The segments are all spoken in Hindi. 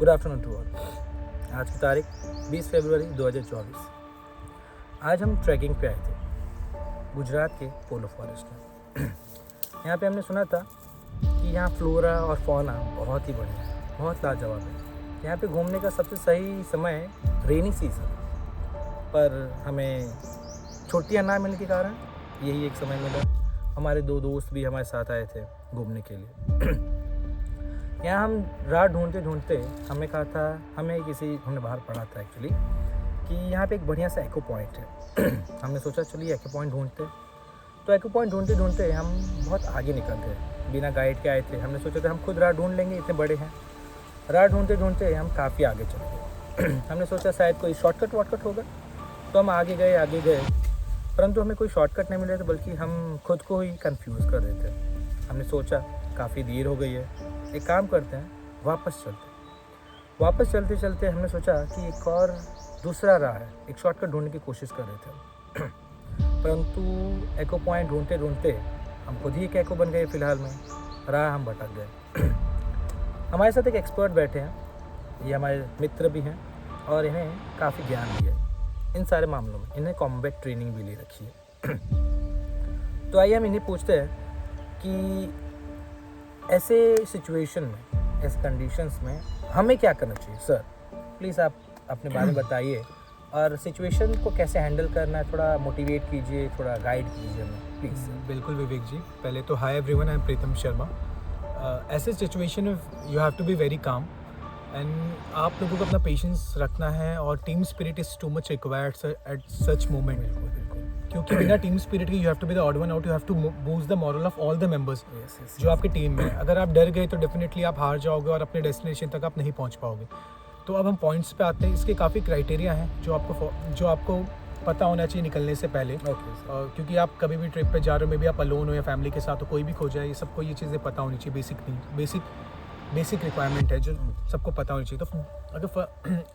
Good afternoon to all. आज की तारीख 20 फरवरी 2024। आज हम ट्रैकिंग पे आए थे गुजरात के पोलो फॉरेस्ट में। यहाँ पे हमने सुना था कि यहाँ फ्लोरा और फौना बहुत ही बढ़िया है, बहुत लाजवाब है। यहाँ पे घूमने का सबसे सही समय रेनी सीज़न, पर हमें छुट्टियाँ ना मिलने के कारण यही एक समय मिला। हमारे दो दोस्त भी हमारे साथ आए थे घूमने के लिए। यहाँ हम राह ढूंढते ढूंढते हमने कहा था, हमने बाहर पढ़ा था एक्चुअली कि यहाँ पे एक बढ़िया सा एको पॉइंट है। हमने सोचा चलिए एको पॉइंट ढूंढते। तो एको पॉइंट ढूंढते ढूंढते हम बहुत आगे निकल गए, बिना गाइड के आए थे। हमने सोचा था हम खुद राह ढूंढ लेंगे, इतने बड़े हैं। राह ढूंढते ढूंढते हम काफ़ी आगे चल गए। हमने सोचा शायद कोई शॉर्टकट वॉर्टकट होगा, तो हम आगे गए, परंतु हमें कोई शॉर्टकट नहीं मिला था, बल्कि हम खुद को ही कंफ्यूज कर रहे थे। हमने सोचा काफ़ी देर हो गई है, एक काम करते हैं, वापस चलते चलते हमने सोचा कि एक और दूसरा राह है, एक शॉर्टकट ढूंढने की कोशिश कर रहे थे। परंतु एको पॉइंट ढूंढते ढूंढते हम खुद ही एक एको बन गए। फ़िलहाल में राह हम भटक गए। हमारे साथ एक एक्सपर्ट बैठे हैं, ये हमारे मित्र भी हैं और इन्हें काफ़ी ज्ञान भी है इन सारे मामलों में। इन्हें कॉम्बैट ट्रेनिंग भी ले रखी है। तो आइए हम इन्हें पूछते हैं कि ऐसे सिचुएशन में, ऐसे कंडीशंस में हमें क्या करना चाहिए। सर प्लीज़ आप अपने बारे में बताइए और सिचुएशन को कैसे हैंडल करना है, थोड़ा मोटिवेट कीजिए, थोड़ा गाइड कीजिए हमें प्लीज़। बिल्कुल विवेक जी, पहले तो hi everyone, I am Pritam Sharma. ऐसे सिचुएशन में you have to be very calm and आप लोगों को अपना पेशेंस रखना है और team spirit is too much required at such moment. बिल्कुल क्योंकि बिना टीम स्पिरिट के you have to be the odd one out, you have to boost the morale of all the members जो आपकी टीम में है। अगर आप डर गए तो डेफिनेटली आप हार जाओगे और अपने डेस्टिनेशन तक आप नहीं पहुंच पाओगे। तो अब हम पॉइंट्स पे आते हैं। इसके काफ़ी क्राइटेरिया हैं जो आपको पता होना चाहिए निकलने से पहले। क्योंकि आप कभी भी ट्रिप पे जा रहे हो, मे बी आप अलोन हो या फैमिली के साथ हो, कोई भी खो जाए, ये सबको ये चीज़ें पता होनी चाहिए। बेसिक रिक्वायरमेंट है जो सबको पता होनी चाहिए। तो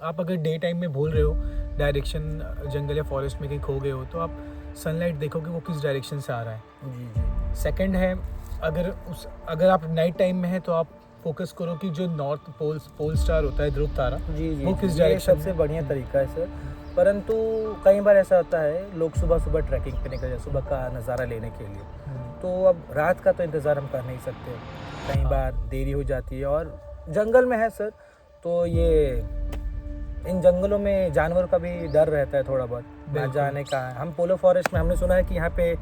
आप अगर डे टाइम में भूल रहे हो डायरेक्शन, जंगल या फॉरेस्ट में कहीं खो गए हो, तो आप सनलाइट देखोगे वो किस डायरेक्शन से आ रहा है। जी। सेकंड है, अगर आप नाइट टाइम में है तो आप फोकस करो कि जो नॉर्थ पोल स्टार होता है, ध्रुव तारा, जी वो किस डायरेक्शन। सबसे बढ़िया तरीका है सर। परंतु कई बार ऐसा होता है, लोग सुबह ट्रैकिंग पे निकल जाए सुबह का नज़ारा लेने के लिए, तो अब रात का तो इंतज़ार हम कर नहीं सकते। कई बार देरी हो जाती है और जंगल में है सर, तो ये इन जंगलों में जानवरों का भी डर रहता है थोड़ा बहुत, ना जाने का है। हम पोलो फॉरेस्ट में हमने सुना है कि यहाँ पे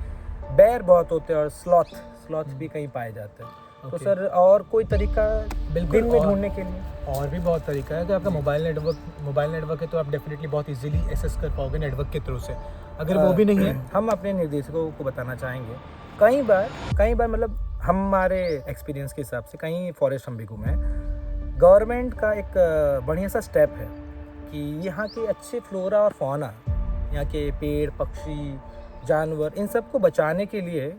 बेर बहुत होते हैं और स्लॉथ भी कहीं पाए जाते हैं। तो सर और कोई तरीका दिन में ढूंढने के लिए? और भी बहुत तरीका है। अगर आपका मोबाइल नेटवर्क है तो आप डेफिनेटली बहुत इजीली एसेस कर पाओगे नेटवर्क के थ्रू से। अगर वो भी नहीं है, हम अपने निर्देशकों को बताना चाहेंगे, कई बार मतलब हमारे एक्सपीरियंस के हिसाब से कई फॉरेस्ट हम भी घूमे हैं। गवर्नमेंट का एक बढ़िया सा स्टेप है कि यहाँ के अच्छे फ्लोरा और फौना, यहाँ के पेड़ पक्षी जानवर, इन सब को बचाने के लिए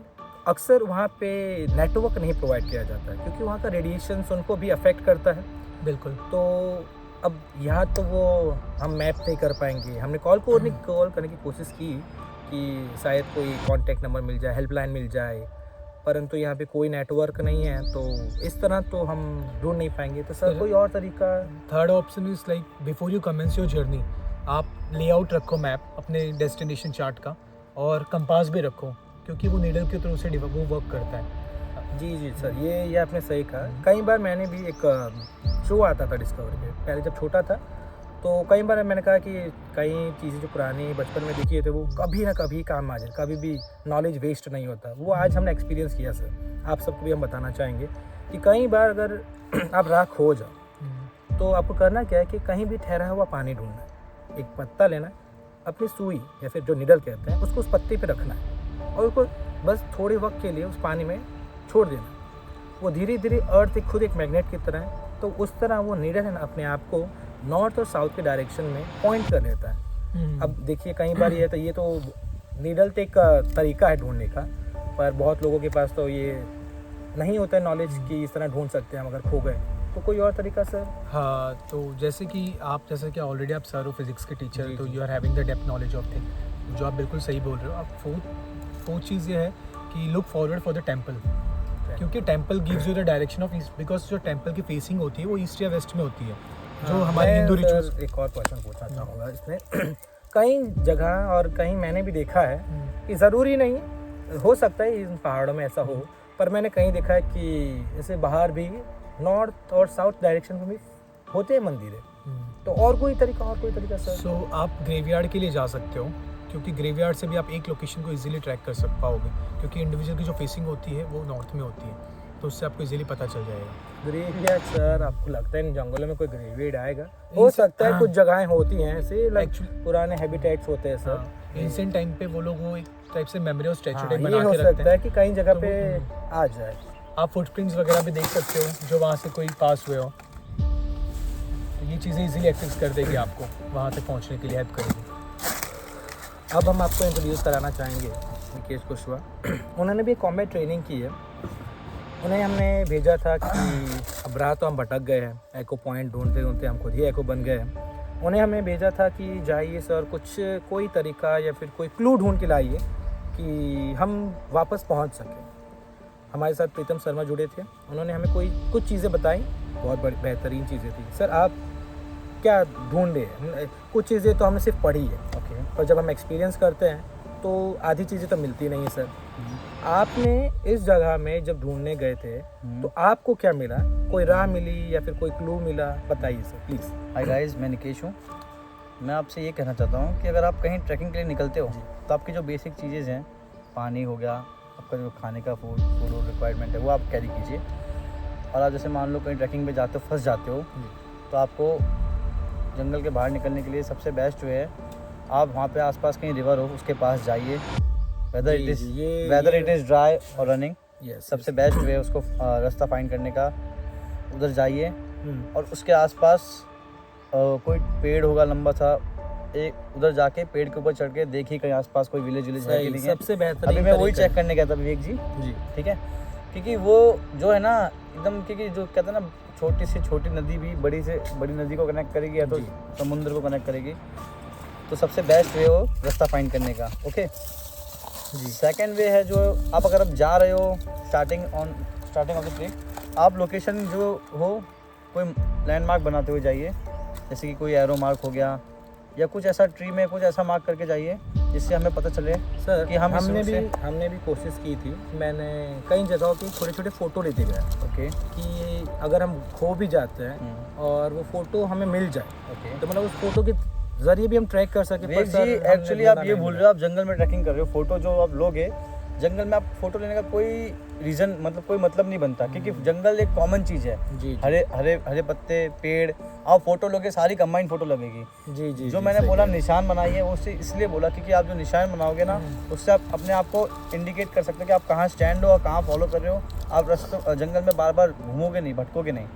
अक्सर वहाँ पे नेटवर्क नहीं प्रोवाइड किया जाता है, क्योंकि वहाँ का रेडिएशन उनको भी अफेक्ट करता है। बिल्कुल। तो अब यहाँ तो वो हम मैप नहीं कर पाएंगे। हमने कॉल करने की कोशिश की कि शायद कोई कॉन्टैक्ट नंबर मिल जाए, हेल्पलाइन मिल जाए, परंतु यहाँ पे कोई नेटवर्क नहीं है, तो इस तरह तो हम ढूंढ नहीं पाएंगे। तो सर कोई और तरीका? Third option is like before you commence your journey, आप लेआउट रखो मैप अपने डेस्टिनेशन चार्ट का, और कंपास भी रखो, क्योंकि वो नीडल के थ्रू से वो वर्क करता है। जी सर, ये आपने सही कहा। कई बार मैंने भी एक शो आता था डिस्कवरी पे, पहले जब छोटा था, तो कई बार मैंने कहा कि कई चीज़ें जो पुरानी बचपन में देखी थे वो कभी ना कभी काम आ जाए, कभी भी नॉलेज वेस्ट नहीं होता। वो आज हमने एक्सपीरियंस किया सर, आप सबको भी हम बताना चाहेंगे कि कई बार अगर आप राह खो जाओ तो आपको करना क्या है कि कहीं भी ठहरा हुआ पानी ढूंढना है, एक पत्ता लेना है, अपनी सुई या फिर जो निडल कहते हैं उसको उस पत्ते पे रखना है और उसको बस थोड़े वक्त के लिए उस पानी में छोड़ देना। वो धीरे धीरे अर्थ खुद एक मैग्नेट की तरह है, तो उस तरह वो निडल है ना अपने आप को नॉर्थ और साउथ के डायरेक्शन में पॉइंट कर लेता है। अब देखिए कई बार ये तो नीडल तो एक तरीका है ढूंढने का, पर बहुत लोगों के पास तो ये नहीं होता है नॉलेज कि इस तरह ढूंढ सकते हैं हम अगर खो गए। तो कोई और तरीका सर? हाँ, तो जैसे कि ऑलरेडी आप सर हो फिजिक्स के टीचर, तो you are having the depth knowledge of thing, जो आप बिल्कुल सही बोल रहे हो। आप फोर्थ चीज़ ये है कि look forward for the temple, क्योंकि temple gives you the direction of east, because जो टेम्पल की फेसिंग होती है वो ईस्ट या वेस्ट में होती है। जो हमारे हिंदू रिचुअल्स। एक और क्वेश्चन पूछना चाहूँगा इसमें कई जगह और कहीं मैंने भी देखा है कि ज़रूरी नहीं हो सकता है इन पहाड़ों में ऐसा हो, पर मैंने कहीं देखा है कि जैसे बाहर भी नॉर्थ और साउथ डायरेक्शन में भी होते हैं मंदिर, तो और कोई तरीका सर? सो आप ग्रेवयार्ड के लिए जा सकते हो, क्योंकि ग्रेवयार्ड से भी आप एक लोकेशन को इजीली ट्रैक कर पाओगे, क्योंकि इंडिविजुअल की जो फेसिंग होती है वो नॉर्थ में होती है, तो उससे आपको इजीली पता चल जाएगा। ग्रेवयार्ड सर, आपको लगता है इन जंगलों में कोई ग्रेवयार्ड आएगा? हो सकता है कुछ जगहें होती हैं ऐसे, लाइक पुराने हैबिटेट्स होते हैं सर। एंशिएंट टाइम पे वो लोग वो एक टाइप से मेमोरी और स्टैचू टाइप ये बना हो के रखते सकता है हैं कि कहीं जगह पे आ जाए। आप फुटप्रिंट्स वगैरह भी देख सकते हो जो वहाँ से कोई पास हुए हो, तो ये चीज़ें इजीली एक्सेस कर देगी, आपको वहाँ तक पहुँचने के लिए हेल्प करेगी। अब हम आपको इंट्रोड्यूस कराना चाहेंगे निकेश कुशवाहा। उन्होंने भी कॉम्बैट ट्रेनिंग की है। उन्हें हमने भेजा था कि अब रात तो हम भटक गए हैं, एको पॉइंट ढूंढते ढूंढते हम खुद ही एको बन गए हैं। उन्हें हमें भेजा था कि जाइए सर, कोई तरीका या फिर कोई क्लू ढूंढ के लाइए कि हम वापस पहुंच सकें। हमारे साथ प्रीतम शर्मा जुड़े थे, उन्होंने हमें कुछ चीज़ें बताई, बहुत बेहतरीन चीज़ें थी। सर आप क्या ढूंढे? कुछ चीज़ें तो हमने सिर्फ पढ़ी है, ओके, पर जब हम एक्सपीरियंस करते हैं तो आधी चीज़ें तो मिलती नहीं है सर। आपने इस जगह में जब ढूंढने गए थे तो आपको क्या मिला? कोई राह मिली या फिर कोई क्लू मिला? बताइए सर प्लीज़। हाय गाइस, मैं निकेश हूँ। मैं आपसे ये कहना चाहता हूँ कि अगर आप कहीं ट्रैकिंग के लिए निकलते हो तो आपकी जो बेसिक चीज़ें हैं, पानी हो गया, आपका जो खाने का फूड रिक्वायरमेंट है वो आप कैरी कीजिए। और आप जैसे मान लो कहीं ट्रैकिंग पे जाते हो, फंस जाते हो, तो आपको जंगल के बाहर निकलने के लिए सबसे बेस्ट जो है, आप वहाँ पे आसपास कहीं रिवर हो उसके पास जाइए। वेदर इट इज़ ड्राई और रनिंग, सबसे बेस्ट वे उसको रास्ता फाइंड करने का, उधर जाइए। और उसके आसपास कोई पेड़ होगा लंबा सा, एक उधर जाके पेड़ के ऊपर चढ़ के देखिए कहीं आसपास कोई विलेज है कि नहीं है। सबसे बेहतर अभी मैं वही चेक करने गया था विवेक जी, ठीक है, क्योंकि वो जो है ना एकदम, क्योंकि जो कहते हैं ना छोटी से छोटी नदी भी बड़ी से बड़ी नदी को कनेक्ट करेगी या तो समुद्र को कनेक्ट करेगी, तो सबसे बेस्ट वे हो रास्ता फाइंड करने का। ओके जी। सेकंड वे है जो आप अगर आप जा रहे हो स्टार्टिंग ऑफ द ट्रिप, आप लोकेशन जो हो कोई लैंडमार्क बनाते हुए जाइए, जैसे कि कोई एरो मार्क हो गया या कुछ ऐसा ट्री में कुछ ऐसा मार्क करके जाइए जिससे हमें पता चले सर कि हमने भी कोशिश की थी। मैंने कई जगहों की छोटे छोटे फ़ोटो लेते गए, ओके, कि अगर हम खो भी जाते हैं और वो फ़ोटो हमें मिल जाए, ओके, तो मतलब उस फोटो के जरिए भी हम ट्रैक कर सके। पर जी एक्चुअली आप ये भूल रहे हो, आप जंगल में ट्रैकिंग कर रहे हो, फोटो जो आप लोगे जंगल में, आप फोटो लेने का कोई रीज़न कोई मतलब नहीं बनता, क्योंकि जंगल एक कॉमन चीज़ है। जी। हरे हरे हरे पत्ते, पेड़, आप फोटो लोगे सारी कंबाइंड फोटो लगेगी। जी जी। जो मैंने बोला निशान बनाइए, उससे इसलिए बोला क्योंकि आप जो निशान बनाओगे ना, उससे आप अपने आप को इंडिकेट कर सकते हो कि आप कहाँ स्टैंड हो और कहाँ फॉलो कर रहे हो। आप रास्ते जंगल में बार बार घूमोगे नहीं, भटकोगे नहीं।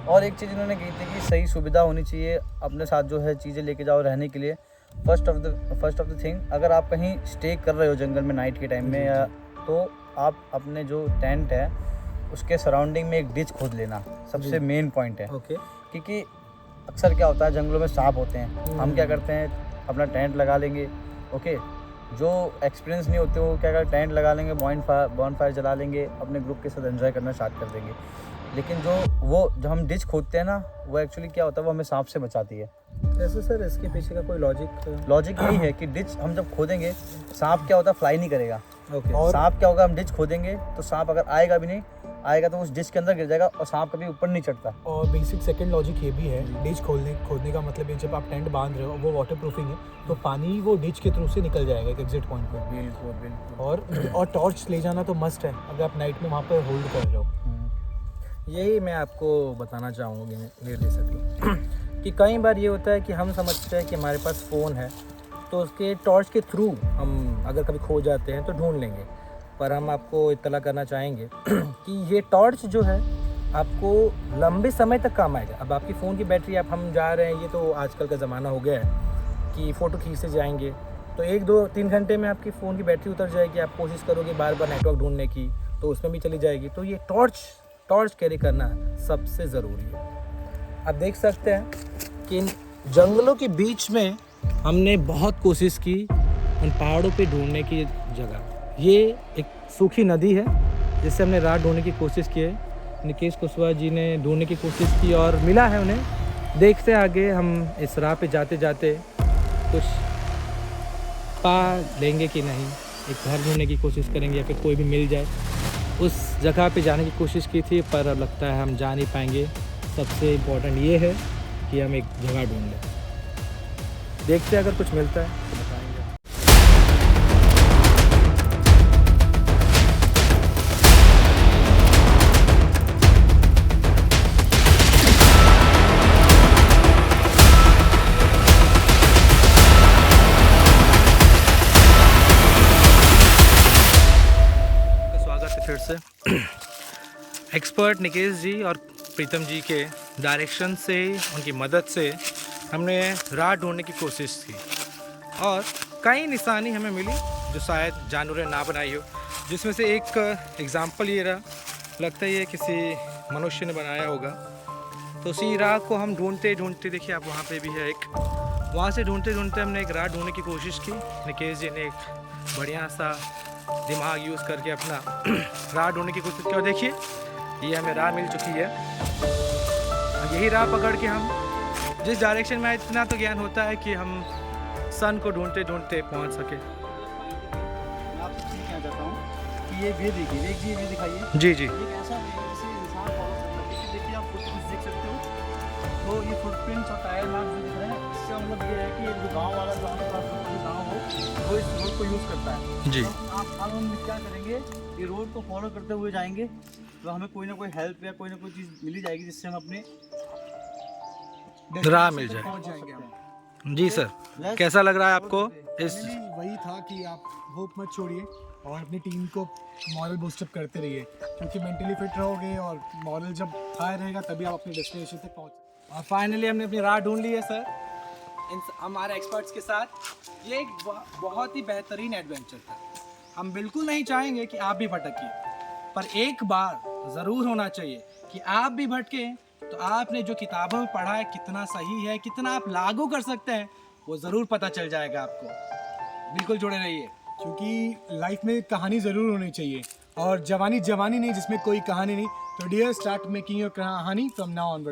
और एक चीज़ इन्होंने कही थी कि सही सुविधा होनी चाहिए अपने साथ, जो है चीज़ें लेके जाओ रहने के लिए। फर्स्ट ऑफ द थिंग, अगर आप कहीं स्टे कर रहे हो जंगल में नाइट के टाइम में, या तो आप अपने जो टेंट है उसके सराउंडिंग में एक डिच खोद लेना सबसे मेन पॉइंट है। ओके। क्योंकि अक्सर क्या होता है जंगलों में सांप होते हैं, हम क्या करते हैं अपना टेंट लगा लेंगे, ओके, जो एक्सपीरियंस नहीं होते वो क्या करते, टेंट लगा लेंगे, बॉनफायर जला लेंगे, अपने ग्रुप के साथ एंजॉय करना स्टार्ट कर देंगे। लेकिन जो हम डिच खोदते हैं ना, वो एक्चुअली क्या होता है, वो हमें सांप से बचाती है। ऐसे सर इसके पीछे का कोई लॉजिक यही है कि डिच हम जब खोदेंगे, सांप क्या होता है, फ्लाई नहीं करेगा। ओके। और सांप क्या होगा, हम डिच खोदेंगे तो सांप अगर आएगा भी नहीं, आएगा तो उस डिच के अंदर गिर जाएगा और सांप कभी ऊपर नहीं चढ़ता। और बेसिक सेकंड लॉजिक ये भी है, डिच खोदने का मतलब है जब आप टेंट बांध रहे हो, वो वाटर प्रूफिंग है, तो पानी वो डिच के थ्रू से निकल जाएगा एक एग्जिट पॉइंट पर। बिल्कुल। और टॉर्च ले जाना तो मस्ट है अगर आप नाइट में वहाँ पर होल्ड कर रहे हो। यही मैं आपको बताना चाहूँगी निर्देशक कि कई बार ये होता है कि हम समझते हैं कि हमारे पास फ़ोन है तो उसके टॉर्च के थ्रू हम अगर कभी खो जाते हैं तो ढूंढ लेंगे, पर हम आपको इत्तला करना चाहेंगे कि ये टॉर्च जो है आपको लंबे समय तक काम आएगा। अब आपकी फ़ोन की बैटरी, आप हम जा रहे हैं, ये तो आजकल का ज़माना हो गया है कि फ़ोटो खींचते जाएंगे तो 1-2-3 घंटे में आपकी फ़ोन की बैटरी उतर जाएगी। आप कोशिश करोगे बार बार नेटवर्क ढूंढने की तो उसमें भी चली जाएगी। तो ये टॉर्च कैरी करना सबसे ज़रूरी है। आप देख सकते हैं कि इन जंगलों के बीच में हमने बहुत कोशिश की उन पहाड़ों पे ढूंढने की जगह। ये एक सूखी नदी है जिससे हमने राह ढूंढने की कोशिश की है। निकेश कुशवाहा जी ने ढूंढने की कोशिश की और मिला है उन्हें, देखते आगे हम इस राह पे जाते जाते कुछ पा लेंगे कि नहीं। एक घर ढूंढने की कोशिश करेंगे या फिर कोई भी मिल जाए। उस जगह पे जाने की कोशिश की थी पर अब लगता है हम जा नहीं पाएंगे। सबसे इम्पोर्टेंट ये है कि हम एक जगह ढूंढ लें। देखते हैं अगर कुछ मिलता है तो बताएंगे। स्वागत है फिर से। एक्सपर्ट निकेश जी और प्रीतम जी के डायरेक्शन से, उनकी मदद से हमने राह ढूंढने की कोशिश की और कई निशानी हमें मिली जो शायद जानवरों ने ना बनाई हो। जिसमें से एक एग्ज़ाम्पल ये रहा, लगता है ये किसी मनुष्य ने बनाया होगा। तो उसी राह को हम ढूंढते ढूंढते, देखिए आप वहाँ पे भी है एक, वहाँ से ढूंढते ढूंढते हमने एक राह ढूंढने की कोशिश की। निकेश जी ने एक बढ़िया सा दिमाग यूज़ करके अपना राह ढूंढने की कोशिश की और देखिए ये हमें राह मिल चुकी है। यही राह पकड़ के हम जिस डायरेक्शन में, इतना तो ज्ञान होता है कि हम सन को ढूंढते ढूंढते पहुंच सके। मैं आपसे कहना चाहता हूँ कि ये वे देखिए, एक जी वे दिखाइए। जी जी। एक ऐसा वे है जिसे इंसान फॉलो कर सकते हैं। देखिए आप फुटप्रिंट्स देख सकते हो, तो ये फुटप्रिंट्स और टायर मार्क्स जो दिख रहे हैं, इसका मतलब ये है कि जो गाँव वाला, जो हमारे पास जो गाँव हो, वो इस रोड को यूज़ करता है। जी। तो आप हम क्या करेंगे, ये रोड को फॉलो करते हुए जाएंगे तो हमें कोई ना कोई हेल्प या कोई ना कोई चीज़ मिली जाएगी जिससे हम अपने राह मिल जाए। पहुंच जाएंगे हम। जी सर, कैसा लग रहा है आपको इस? नहीं, वही था कि आप होप मत छोड़िए और अपनी टीम को मॉरल बूस्टअप करते रहिए, क्योंकि मेंटली फिट रहोगे और मॉरल जब हाई रहेगा तभी आप अपने डेस्टिनेशन तक पहुंच। और फाइनली हमने अपनी राह ढूंढ ली है सर, इन हमारे एक्सपर्ट्स के साथ। ये एक बहुत ही बेहतरीन एडवेंचर था। हम बिल्कुल नहीं चाहेंगे कि आप भी भटकिए, पर एक बार ज़रूर होना चाहिए कि आप भी भटके तो आपने जो किताबों में पढ़ा है कितना सही है, कितना आप लागू कर सकते हैं, वो ज़रूर पता चल जाएगा आपको। बिल्कुल जुड़े रहिए, क्योंकि लाइफ में कहानी ज़रूर होनी चाहिए और जवानी जवानी नहीं जिसमें कोई कहानी नहीं। तो डियर, स्टार्ट मेकिंग योर कहानी फ्रॉम नाउ ऑनवर्ड।